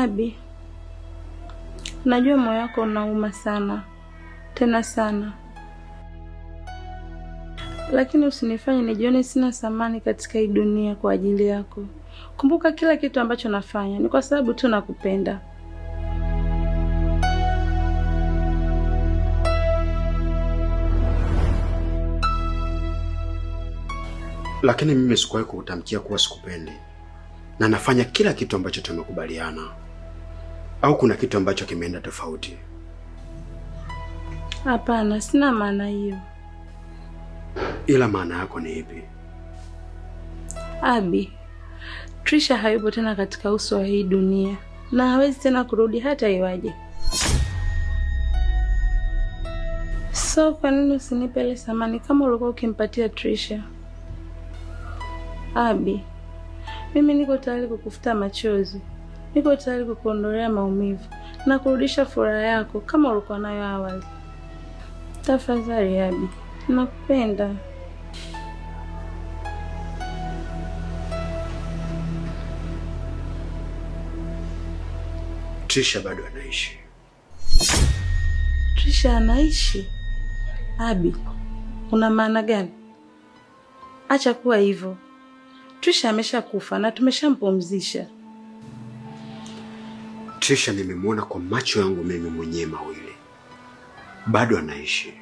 Abi, najua moyo wako unauma sana, tena sana. Lakini usinifanye nijione sina thamani katika hii dunia kwa ajili yako. Kumbuka kila kitu ambacho nafanya ni kwa sababu tu nakupenda. Lakini mimi sikuwahi kukutamkia kuwa sikupendi. Na nafanya kila kitu ambacho tumekubaliana. Au kuna kitu ambacho kimeenda tofauti? Hapana, sina maana hiyo. Ila maana yako ni ipi? Abi, Trisha hayupo tena katika uso wa hii dunia na hawezi tena kurudi hata iwaje. So kwa nini usinipe ile thamani kama ulikuwa ukimpatia Trisha? Abi, mimi niko tayari kukufuta machozi. Niko tayari kukuondolea maumivu na kurudisha furaha yako kama ulikuwa nayo awali. Tafadhali Abi, nakupenda. Trisha bado anaishi. Trisha anaishi? Abi, una maana gani? Acha kuwa hivyo. Trisha ameshakufa na tumeshampumzisha. Trisha nimemwona kwa macho yangu mimi mwenyewe mawili. Bado anaishi.